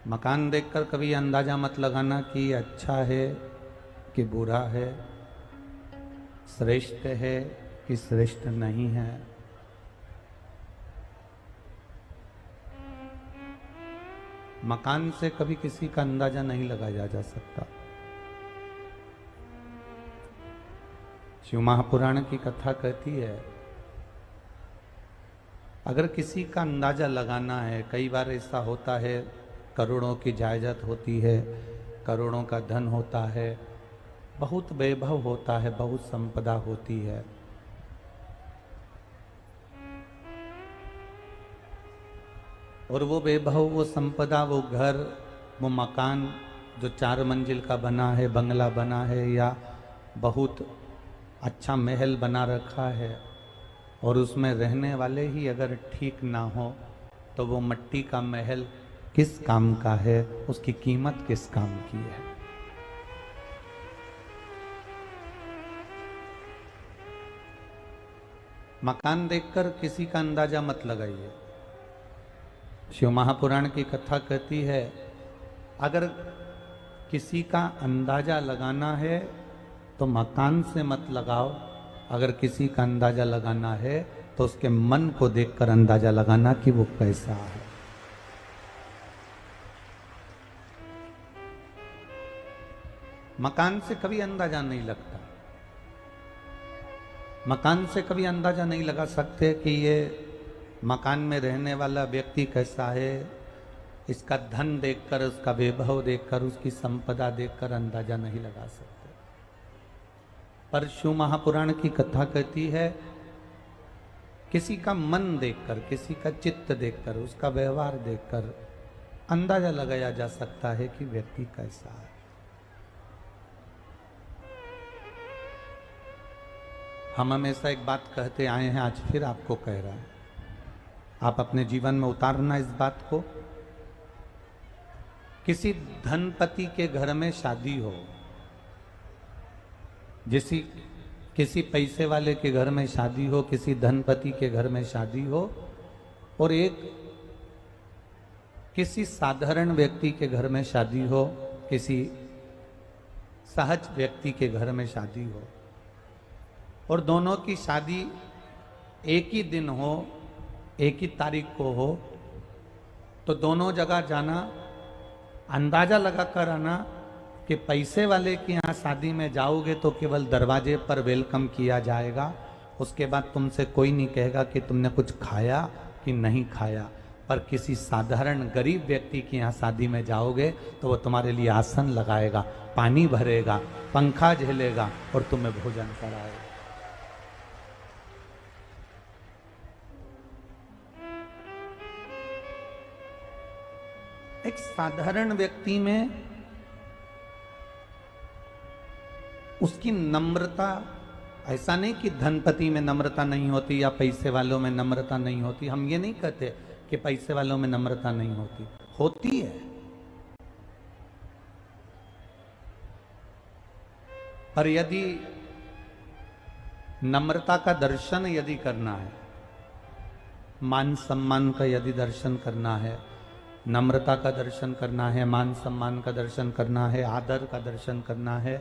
मकान देखकर कभी अंदाजा मत लगाना कि अच्छा है कि बुरा है, श्रेष्ठ है कि श्रेष्ठ नहीं है। मकान से कभी किसी का अंदाजा नहीं लगाया जा सकता। शिव महापुराण की कथा कहती है, अगर किसी का अंदाजा लगाना है, कई बार ऐसा होता है, करोड़ों की जायदाद होती है, करोड़ों का धन होता है, बहुत वैभव होता है, बहुत संपदा होती है, और वो वैभव, वो संपदा, वो घर, वो मकान जो 4 मंजिल का बना है, बंगला बना है, या बहुत अच्छा महल बना रखा है, और उसमें रहने वाले ही अगर ठीक ना हो, तो वो मट्टी का महल किस काम का है, उसकी कीमत किस काम की है। मकान देखकर किसी का अंदाजा मत लगाइए। शिव महापुराण की कथा कहती है, अगर किसी का अंदाजा लगाना है तो मकान से मत लगाओ, अगर किसी का अंदाजा लगाना है तो उसके मन को देखकर अंदाजा लगाना कि वो कैसा है। मकान से कभी अंदाजा नहीं लगता। मकान से कभी अंदाजा नहीं लगा सकते कि ये मकान में रहने वाला व्यक्ति कैसा है। इसका धन देखकर, उसका वैभव देखकर, उसकी संपदा देखकर अंदाजा नहीं लगा सकते। पर शिव महापुराण की कथा कहती है, किसी का मन देखकर, किसी का चित्त देखकर, उसका व्यवहार देखकर अंदाजा लगाया जा सकता है कि व्यक्ति कैसा है। हम हमेशा एक बात कहते आए हैं, आज फिर आपको कह रहा हूं, आप अपने जीवन में उतारना इस बात को। किसी धनपति के घर में शादी हो, किसी पैसे वाले के घर में शादी हो, किसी धनपति के घर में शादी हो, और एक किसी साधारण व्यक्ति के घर में शादी हो, किसी सहज व्यक्ति के घर में शादी हो, और दोनों की शादी एक ही दिन हो, एक ही तारीख को हो, तो दोनों जगह जाना, अंदाजा लगाकर आना कि पैसे वाले के यहाँ शादी में जाओगे तो केवल दरवाजे पर वेलकम किया जाएगा, उसके बाद तुमसे कोई नहीं कहेगा कि तुमने कुछ खाया कि नहीं खाया। पर किसी साधारण गरीब व्यक्ति के यहाँ शादी में जाओगे तो वो तुम्हारे लिए आसन लगाएगा, पानी भरेगा, पंखा झेलेगा और तुम्हें भोजन कराएगा। एक साधारण व्यक्ति में उसकी नम्रता, ऐसा नहीं कि धनपति में नम्रता नहीं होती या पैसे वालों में नम्रता नहीं होती। हम ये नहीं कहते कि पैसे वालों में नम्रता नहीं होती, होती है। पर यदि नम्रता का दर्शन यदि करना है, मान सम्मान का यदि दर्शन करना है, नम्रता का दर्शन करना है, मान सम्मान का दर्शन करना है, आदर का दर्शन करना है,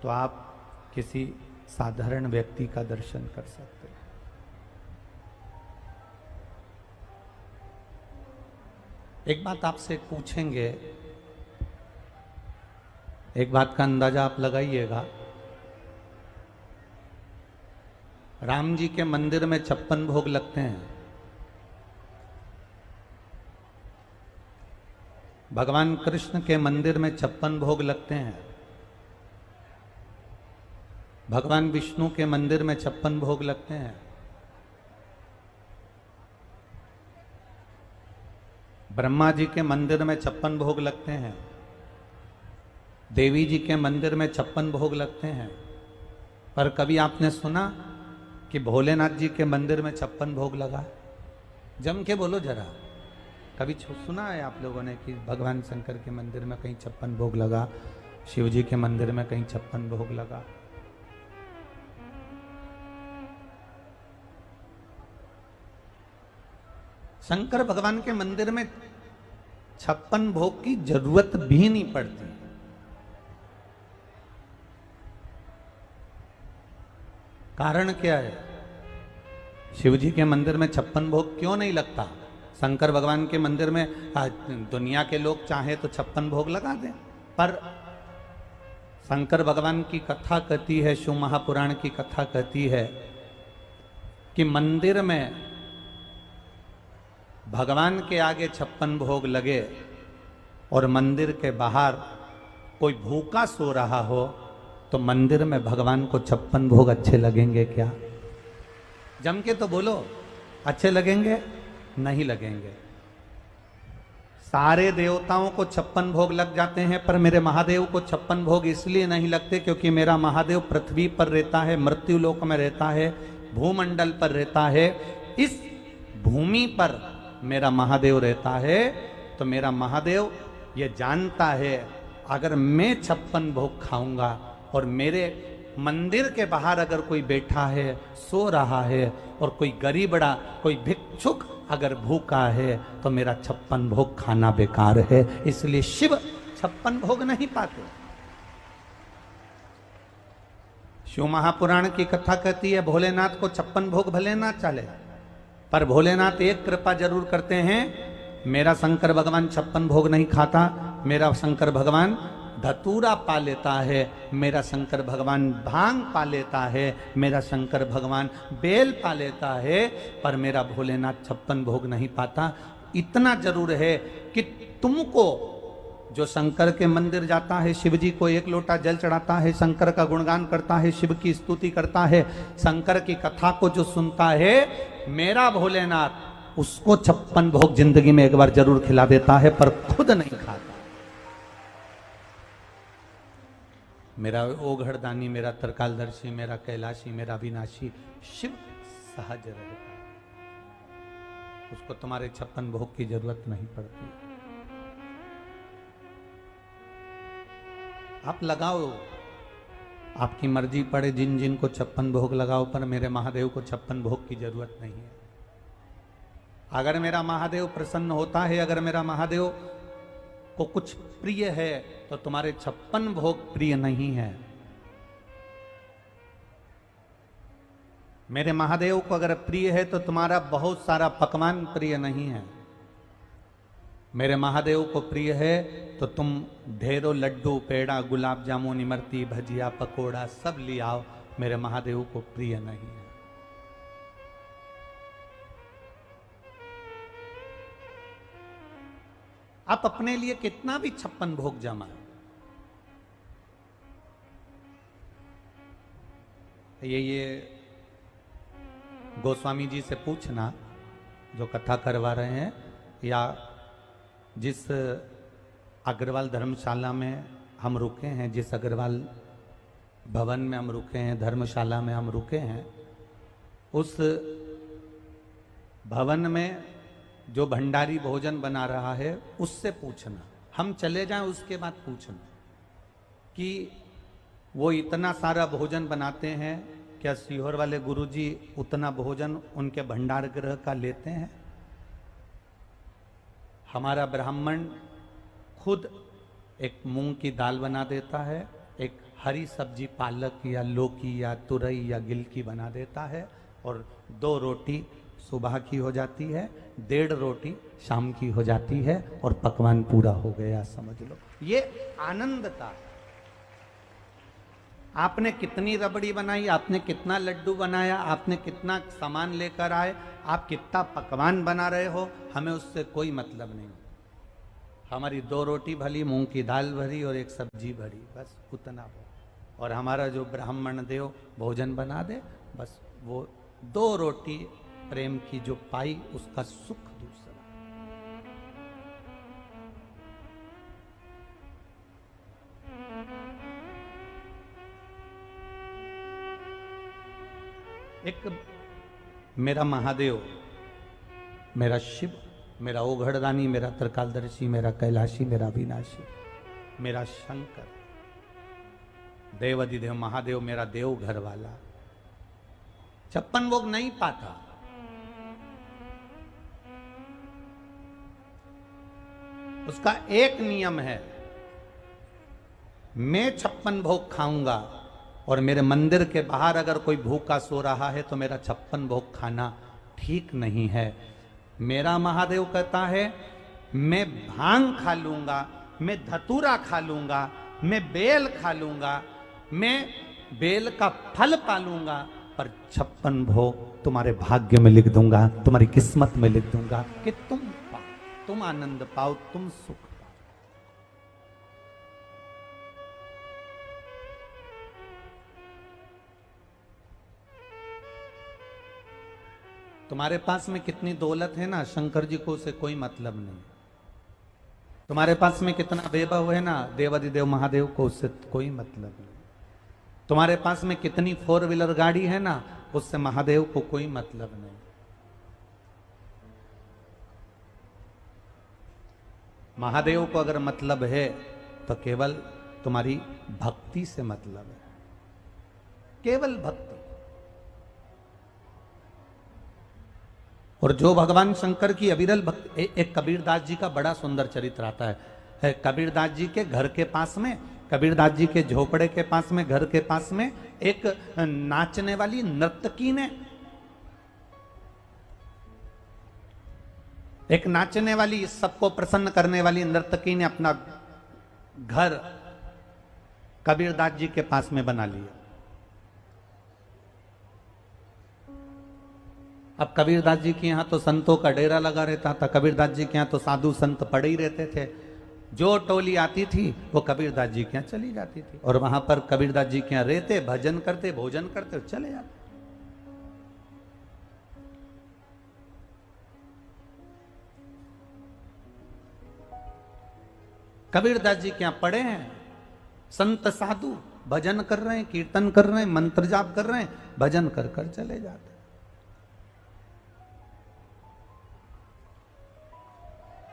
तो आप किसी साधारण व्यक्ति का दर्शन कर सकते हैं। एक बात आपसे पूछेंगे, एक बात का अंदाजा आप लगाइएगा। राम जी के मंदिर में 56 भोग लगते हैं, भगवान कृष्ण के मंदिर में 56 भोग लगते हैं, भगवान विष्णु के मंदिर में 56 भोग लगते हैं, ब्रह्मा जी के मंदिर में 56 भोग लगते हैं, देवी जी के मंदिर में 56 भोग लगते हैं। पर कभी आपने सुना कि भोलेनाथ जी के मंदिर में 56 भोग लगा? जम के बोलो जरा, कभी सुना है आप लोगों ने कि भगवान शंकर के मंदिर में कहीं 56 भोग लगा, शिव जी के मंदिर में कहीं 56 भोग लगा? शंकर भगवान के मंदिर में 56 भोग की जरूरत भी नहीं पड़ती। कारण क्या है? शिव जी के मंदिर में 56 भोग क्यों नहीं लगता? शंकर भगवान के मंदिर में दुनिया के लोग चाहे तो 56 भोग लगा दें, पर शंकर भगवान की कथा कहती है, शिव महापुराण की कथा कहती है कि मंदिर में भगवान के आगे 56 भोग लगे और मंदिर के बाहर कोई भूखा सो रहा हो तो मंदिर में भगवान को 56 भोग अच्छे लगेंगे क्या? जम के तो बोलो, अच्छे लगेंगे? नहीं लगेंगे। सारे देवताओं को 56 भोग लग जाते हैं, पर मेरे महादेव को 56 भोग इसलिए नहीं लगते क्योंकि मेरा महादेव पृथ्वी पर रहता है, मृत्यु लोक में रहता है, भूमंडल पर रहता है। इस भूमि पर मेरा महादेव रहता है, तो मेरा महादेव ये जानता है अगर मैं 56 भोग खाऊंगा और मेरे मंदिर के बाहर अगर कोई बैठा है, सो रहा है, और कोई गरीबड़ा, कोई भिक्षुक अगर भूखा है, तो मेरा 56 भोग खाना बेकार है। इसलिए शिव 56 भोग नहीं पाते। शिव महापुराण की कथा कहती है भोलेनाथ को 56 भोग भले ना चले, पर भोलेनाथ एक कृपा जरूर करते हैं, मेरा शंकर भगवान 56 भोग नहीं खाता, मेरा शंकर भगवान धतूरा पा लेता है, मेरा शंकर भगवान भांग पा लेता है, मेरा शंकर भगवान बेल पा लेता है, पर मेरा भोलेनाथ 56 भोग नहीं पाता। इतना जरूर है कि तुमको जो शंकर के मंदिर जाता है, शिव जी को एक लोटा जल चढ़ाता है, शंकर का गुणगान करता है, शिव की स्तुति करता है, शंकर की कथा को जो सुनता है, मेरा भोलेनाथ उसको 56 भोग जिंदगी में एक बार जरूर खिला देता है, पर खुद नहीं खाता। मेरा ओघड़दानी, मेरा तरकालदर्शी, मेरा कैलाशी, मेरा विनाशी शिव सहज रहता है, उसको तुम्हारे 56 भोग की जरूरत नहीं पड़ती। आप लगाओ, आपकी मर्जी पड़े जिन जिन को 56 भोग लगाओ, पर मेरे महादेव को 56 भोग की जरूरत नहीं है। अगर मेरा महादेव प्रसन्न होता है, अगर मेरा महादेव को कुछ प्रिय है, तो तुम्हारे 56 भोग प्रिय नहीं है। मेरे महादेव को अगर प्रिय है तो तुम्हारा बहुत सारा पकवान प्रिय नहीं है। मेरे महादेव को प्रिय है तो तुम ढेरों लड्डू, पेड़ा, गुलाब जामुन, इमरती, भजिया, पकोड़ा सब ले आओ, मेरे महादेव को प्रिय नहीं है। आप अपने लिए कितना भी 56 भोग जमाए, ये गोस्वामी जी से पूछना जो कथा करवा रहे हैं, या जिस अग्रवाल धर्मशाला में हम रुके हैं, जिस अग्रवाल भवन में हम रुके हैं, धर्मशाला में हम रुके हैं, उस भवन में जो भंडारी भोजन बना रहा है उससे पूछना, हम चले जाएं उसके बाद पूछना कि वो इतना सारा भोजन बनाते हैं, क्या सीहोर वाले गुरुजी उतना भोजन उनके भंडार गृह का लेते हैं? हमारा ब्राह्मण खुद एक मूंग की दाल बना देता है, एक हरी सब्जी पालक या लौकी या तुरई या गिलकी बना देता है, और 2 रोटी सुबह की हो जाती है, 1.5 रोटी शाम की हो जाती है, और पकवान पूरा हो गया, समझ लो। ये आनंद था। आपने कितनी रबड़ी बनाई, आपने कितना लड्डू बनाया, आपने कितना सामान लेकर आए, आप कितना पकवान बना रहे हो, हमें उससे कोई मतलब नहीं। हमारी 2 रोटी भली, मूंग की दाल भरी और 1 सब्जी भरी, बस उतना हो। और हमारा जो ब्राह्मण देव भोजन बना दे, बस वो 2 रोटी प्रेम की जो पाई, उसका सुख दूसरा। एक मेरा महादेव, मेरा शिव, मेरा ओघड़दानी, मेरा तरकालदर्शी, मेरा कैलाशी, मेरा विनाशी, मेरा शंकर, देवाधिदेव महादेव, मेरा देव घर वाला 56 भोग नहीं पाता। उसका एक नियम है, मैं 56 भोग खाऊंगा और मेरे मंदिर के बाहर अगर कोई भूखा सो रहा है तो मेरा 56 भोग खाना ठीक नहीं है। मेरा महादेव कहता है मैं भांग खा लूंगा, मैं धतूरा खा लूंगा, मैं बेल खा लूंगा, मैं बेल का फल पालूंगा, पर 56 भोग तुम्हारे भाग्य में लिख दूंगा, तुम्हारी किस्मत में लिख दूंगा कि तुम आनंद पाओ, तुम सुख पाओ। तुम्हारे पास में कितनी दौलत है ना, शंकर जी को उससे कोई मतलब नहीं। तुम्हारे पास में कितना वैभव है ना, देवादिदेव महादेव को उससे कोई मतलब नहीं। तुम्हारे पास में कितनी 4 व्हीलर गाड़ी है ना, उससे महादेव को कोई मतलब नहीं। महादेव को अगर मतलब है तो केवल तुम्हारी भक्ति से मतलब है, केवल भक्ति। और जो भगवान शंकर की अविरल भक्ति, एक कबीरदास जी का बड़ा सुंदर चरित्र आता है। कबीरदास जी के घर के पास में, कबीरदास जी के झोपड़े के पास में, घर के पास में एक नाचने वाली नर्तकी ने, एक नाचने वाली, सबको प्रसन्न करने वाली नर्तकी ने अपना घर कबीरदास जी के पास में बना लिया। अब कबीरदास जी के यहाँ तो संतों का डेरा लगा रहता था, कबीरदास जी के यहाँ तो साधु संत पड़े ही रहते थे। जो टोली आती थी वो कबीरदास जी के यहाँ चली जाती थी और वहां पर कबीरदास जी के यहाँ रहते, भजन करते, भोजन करते और चले जाते। कबीरदास जी के यहाँ पड़े हैं, संत साधु भजन कर रहे हैं, कीर्तन कर रहे हैं, मंत्र जाप कर रहे हैं, भजन कर कर चले जाते।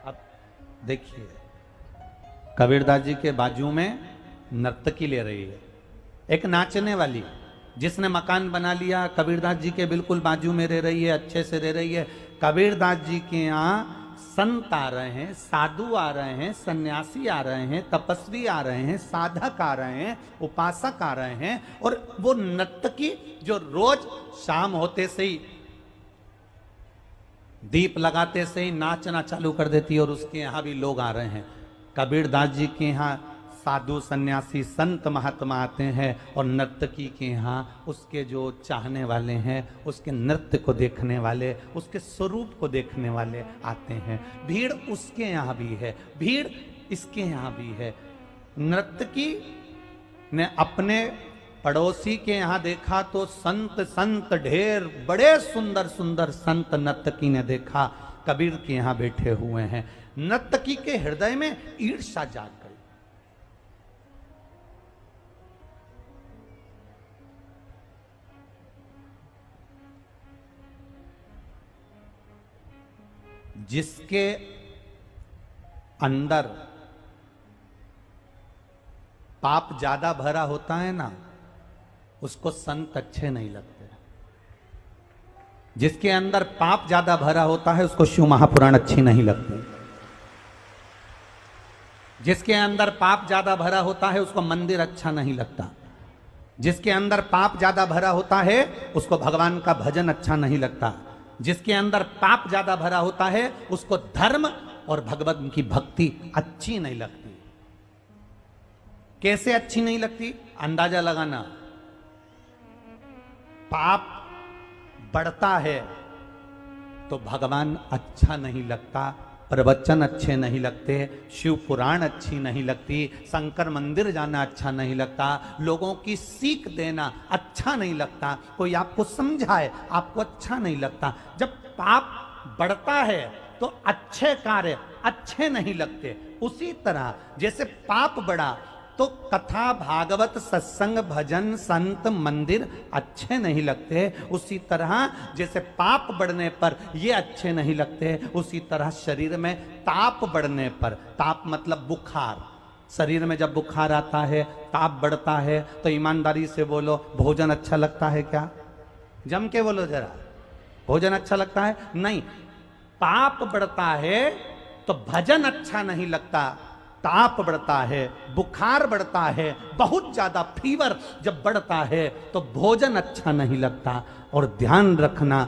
अब देखिए, कबीरदास जी के बाजू में नर्तकी ले रही है, एक नाचने वाली जिसने मकान बना लिया, कबीरदास जी के बिल्कुल बाजू में रह रही है, अच्छे से रह रही है। कबीरदास जी के यहाँ संत आ रहे हैं, साधु आ रहे हैं, सन्यासी आ रहे हैं, तपस्वी आ रहे हैं, साधक आ रहे हैं, उपासक आ रहे हैं, और वो नर्तकी जो रोज शाम होते से ही, दीप लगाते से ही नाचना चालू कर देती है और उसके यहाँ भी लोग आ रहे हैं। कबीरदास जी के यहाँ साधु सन्यासी संत महात्मा आते हैं और नर्तकी के यहाँ उसके जो चाहने वाले हैं, उसके नृत्य को देखने वाले, उसके स्वरूप को देखने वाले आते हैं। भीड़ उसके यहाँ भी है, भीड़ इसके यहाँ भी है। नर्तकी ने अपने पड़ोसी के यहाँ देखा तो संत ढेर बड़े सुंदर सुंदर संत नर्तकी ने देखा कबीर के यहाँ बैठे हुए हैं। नर्तकी के हृदय में ईर्ष्या जाग गई। जिसके अंदर पाप ज्यादा भरा होता है ना, उसको संत अच्छे नहीं लगते। जिसके अंदर पाप ज्यादा भरा होता है उसको शिव महापुराण अच्छी नहीं लगते। जिसके अंदर पाप ज्यादा भरा होता है उसको मंदिर अच्छा नहीं लगता। जिसके अंदर पाप ज्यादा भरा होता है उसको भगवान का भजन अच्छा नहीं लगता। जिसके अंदर पाप ज्यादा भरा होता है उसको धर्म और भगवान की भक्ति अच्छी नहीं लगती। कैसे अच्छी नहीं लगती? अंदाजा लगाना। पाप बढ़ता है तो भगवान अच्छा नहीं लगता, प्रवचन अच्छे नहीं लगते, शिव पुराण अच्छी नहीं लगती, शंकर मंदिर जाना अच्छा नहीं लगता, लोगों की सीख देना अच्छा नहीं लगता, कोई आपको समझाए आपको अच्छा नहीं लगता। जब पाप बढ़ता है तो अच्छे कार्य अच्छे नहीं लगते। उसी तरह जैसे पाप बढ़ा तो कथा भागवत सत्संग भजन संत मंदिर अच्छे नहीं लगते, उसी तरह जैसे पाप बढ़ने पर ये अच्छे नहीं लगते, उसी तरह शरीर में ताप बढ़ने पर, ताप मतलब बुखार, शरीर में जब बुखार आता है, ताप बढ़ता है, तो ईमानदारी से बोलो भोजन अच्छा लगता है क्या? जम के बोलो जरा, भोजन अच्छा लगता है? नहीं। पाप बढ़ता है तो भजन अच्छा नहीं लगता, ताप बढ़ता है, बुखार बढ़ता है, बहुत ज्यादा फीवर जब बढ़ता है तो भोजन अच्छा नहीं लगता। और ध्यान रखना,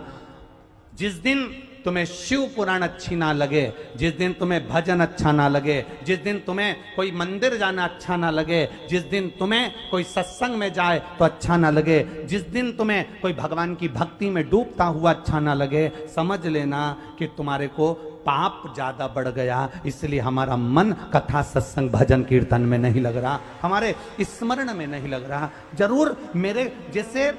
जिस दिन तुम्हें शिव पुराण अच्छी ना लगे, जिस दिन तुम्हें भजन अच्छा ना लगे, जिस दिन तुम्हें कोई मंदिर जाना अच्छा ना लगे, जिस दिन तुम्हें कोई सत्संग में जाए तो अच्छा ना लगे, जिस दिन तुम्हें कोई भगवान की भक्ति में डूबता हुआ अच्छा ना लगे, समझ लेना कि तुम्हारे को पाप ज्यादा बढ़ गया। इसलिए हमारा मन कथा सत्संग भजन कीर्तन में नहीं लग रहा, हमारे स्मरण में नहीं लग रहा। जरूर मेरे जैसे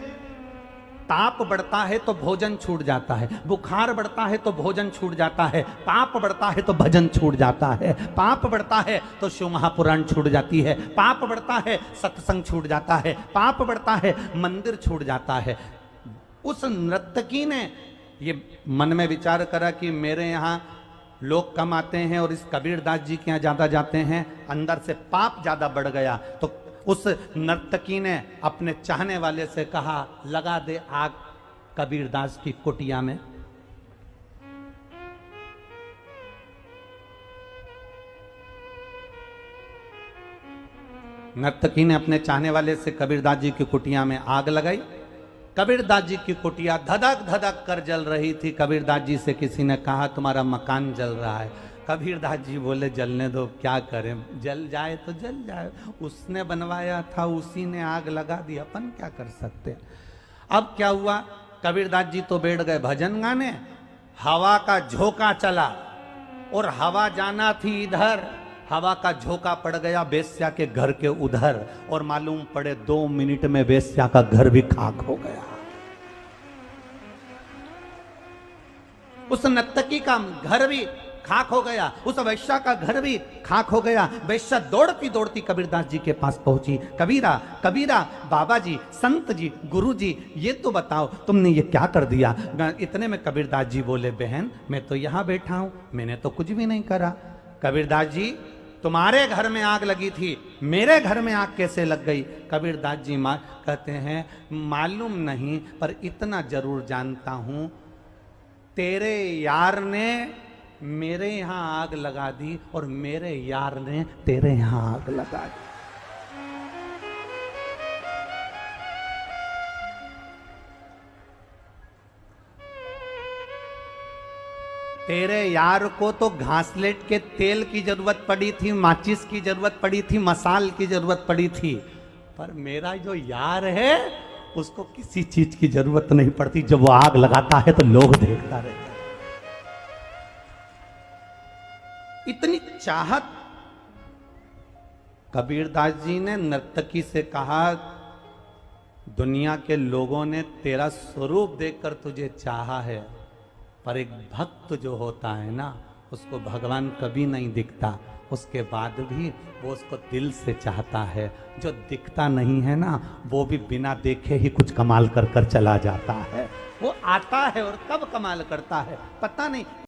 ताप बढ़ता है तो भोजन छूट जाता है, बुखार बढ़ता है तो भोजन छूट जाता है, पाप बढ़ता है तो भजन छूट जाता है, पाप बढ़ता है तो शिव महापुराण छूट जाती है, पाप बढ़ता है सत्संग छूट जाता है, पाप बढ़ता है मंदिर छूट जाता है। उस नर्तकी ने ये मन में विचार करा कि मेरे यहाँ लोग कम आते हैं और इस कबीरदास जी के यहाँ ज्यादा जाते हैं, अंदर से पाप ज्यादा बढ़ गया। तो उस नर्तकी ने अपने चाहने वाले से कहा, लगा दे आग कबीरदास की कुटिया में। नर्तकी ने अपने चाहने वाले से कबीरदास जी की कुटिया में आग लगाई। कबीरदास जी की कुटिया धधक धधक कर जल रही थी। कबीरदास जी से किसी ने कहा, तुम्हारा मकान जल रहा है। कबीरदास जी बोले, जलने दो, क्या करें, जल जाए तो जल जाए, उसने बनवाया था, उसी ने आग लगा दी, अपन क्या कर सकते। अब क्या हुआ, कबीरदास जी तो बैठ गए भजन गाने, हवा का झोंका चला और हवा जाना थी इधर, हवा का झोंका पड़ गया वेश्या के घर के उधर, और मालूम पड़े 2 मिनट में वेश्या का घर भी खाक हो गया। उस नर्तकी का घर भी खाक हो गया, उस वैश्या का घर भी खाक हो गया। वैश्या दौड़ती दौड़ती कबीरदास जी के पास पहुंची। कबीरा, कबीरा, बाबा जी, संत जी, गुरु जी, ये तो बताओ तुमने ये क्या कर दिया। इतने में कबीरदास जी बोले, बहन मैं तो यहां बैठा हूं, मैंने तो कुछ भी नहीं करा। कबीरदास जी, तुम्हारे घर में आग लगी थी, मेरे घर में आग कैसे लग गई। कबीरदास जी कहते हैं, मालूम नहीं, पर इतना जरूर जानता हूं, तेरे यार ने मेरे यहां आग लगा दी और मेरे यार ने तेरे यहां आग लगा दी। तेरे यार को तो घासलेट के तेल की जरूरत पड़ी थी, माचिस की जरूरत पड़ी थी, मसाल की जरूरत पड़ी थी, पर मेरा जो यार है उसको किसी चीज की जरूरत नहीं पड़ती। जब वो आग लगाता है तो लोग देखता रहता है। इतनी चाहत। कबीरदास जी ने नर्तकी से कहा, दुनिया के लोगों ने तेरा स्वरूप देखकर तुझे चाहा है, पर एक भक्त जो होता है ना, उसको भगवान कभी नहीं दिखता, उसके बाद भी वो उसको दिल से चाहता है। जो दिखता नहीं है ना, वो भी बिना देखे ही कुछ कमाल कर कर चला जाता है। वो आता है और कब कमाल करता है पता नहीं।